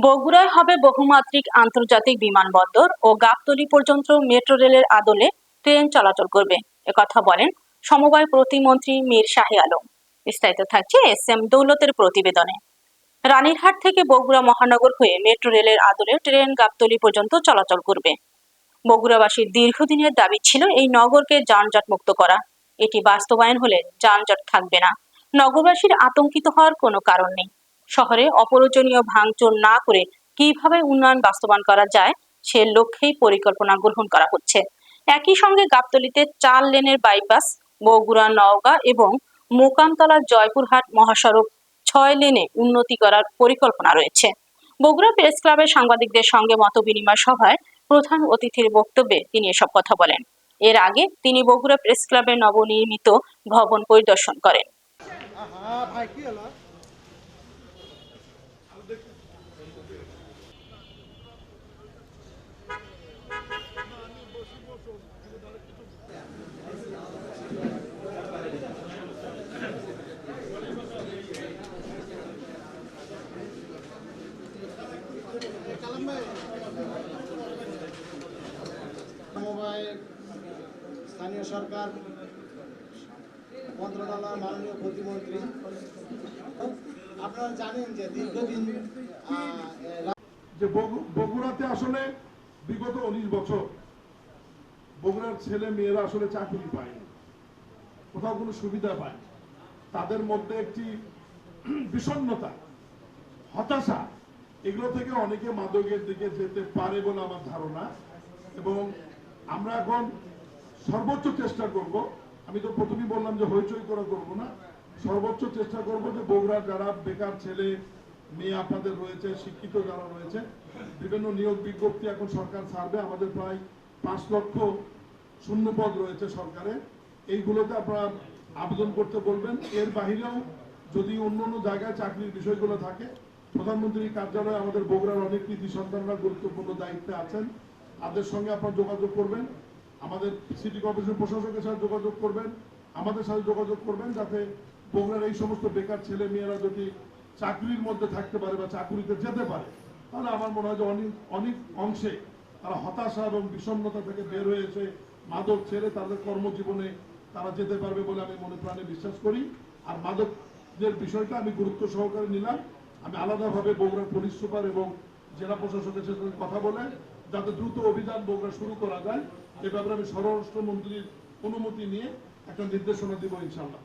বগুড়ায় হবে বহুমাত্রিক আন্তর্জাতিক বিমানবন্দর ও গাবতলী পর্যন্ত মেট্রো রেলের আদলে ট্রেন চলাচল করবে, একথা বলেন সমবায় প্রতিমন্ত্রী মীর শাহে আলম। বিস্তারিত থাকছে SM দৌলতের প্রতিবেদনে। রানীরহাট থেকে বগুড়া মহানগর হয়ে মেট্রো রেলের আদলে ট্রেন গাবতলী পর্যন্ত চলাচল করবে। বগুড়াবাসীর দীর্ঘদিনের দাবি ছিল এই নগরকে যানজট মুক্ত করা। এটি বাস্তবায়ন হলে যানজট থাকবে না। নগরবাসীর আতঙ্কিত হওয়ার কোনো কারণ নেই। শহরে অপ্রয়োজনীয় ভাঙচুর না করে কিভাবে উন্নয়ন বাস্তবায়ন করা যায় সে লক্ষ্যেই পরিকল্পনা গ্রহণ করা হচ্ছে। একই সঙ্গে গাবতলীতে 4 লেনের বাইপাস, বগুড়া নওগাঁ এবং মোকামতলা জয়পুরহাট মহাসড়ক 6 লেনে উন্নতি করার পরিকল্পনা রয়েছে। বগুড়া প্রেস ক্লাবের সাংবাদিকদের সঙ্গে মতবিনিময় সভায় প্রধান অতিথির বক্তব্যে তিনি এসব কথা বলেন। এর আগে তিনি বগুড়া প্রেস ক্লাবের নবনির্মিত ভবন পরিদর্শন করেন। সমবায় স্থানীয় সরকার মন্ত্রণালয় মাননীয় প্রতিমন্ত্রী, আপনারা জানেন যে দীর্ঘদিন যে বগুড়াতে আসলে বিগত 19 বছর বগুড়ার ছেলে মেয়েরা আসলে চাকরি পায়নি, কোথাও কোনো সুবিধা পায়নি। তাদের মধ্যে একটি বিষণ্ণতা, হতাশা, এগুলো থেকে অনেকে মাদকের দিকে যেতে পারে বলে আমার ধারণা। এবং আমরা এখন সর্বোচ্চ চেষ্টা করব, আমি তো প্রথমেই বললাম যে হইচই করা করবো না, সর্বোচ্চ চেষ্টা করব যে বগুড়ার যারা বেকার ছেলে মেয়ে আপনাদের রয়েছে, শিক্ষিত যারা রয়েছে, বিভিন্ন নিয়োগ বিজ্ঞপ্তি এখন সরকার ছাড়বে। আমাদের প্রায় 5 লক্ষ শূন্যপদ রয়েছে সরকারে, এইগুলোতে আপনারা আবেদন করতে বলবেন। এর বাহিরেও যদি অন্য অন্য জায়গায় চাকরির বিষয়গুলো থাকে, প্রধানমন্ত্রীর কার্যালয়ে আমাদের বগুড়ার অনেক কৃতি সন্তানরা গুরুত্বপূর্ণ দায়িত্বে আছেন, তাদের সঙ্গে আপনারা যোগাযোগ করবেন। আমাদের সিটি কর্পোরেশন প্রশাসকের সাথে যোগাযোগ করবেন, আমাদের সাথে যোগাযোগ করবেন, যাতে বগুড়ার এই সমস্ত বেকার ছেলে মেয়েরা যদি চাকরির মধ্যে থাকতে পারে বা চাকরিতে যেতে পারে, তাহলে আমার মনে হয় যে অনেক অংশে তারা হতাশা এবং বিষণ্ণতা থেকে বের হয়ে এসে মাদক ছেড়ে তাদের কর্মজীবনে তারা যেতে পারবে বলে আমি মনে প্রাণে বিশ্বাস করি। আর মাদকের বিষয়টা আমি গুরুত্ব সহকারে নিলাম। আমি আলাদাভাবে বগুড়ার পুলিশ সুপার এবং জেলা প্রশাসকের সাথে কথা বলে যাতে দ্রুত অভিযান বগুড়া শুরু করা যায়, এ ব্যাপারে আমি স্বরাষ্ট্রমন্ত্রীর অনুমতি নিয়ে একটা নির্দেশনা দিব ইনশাআল্লাহ।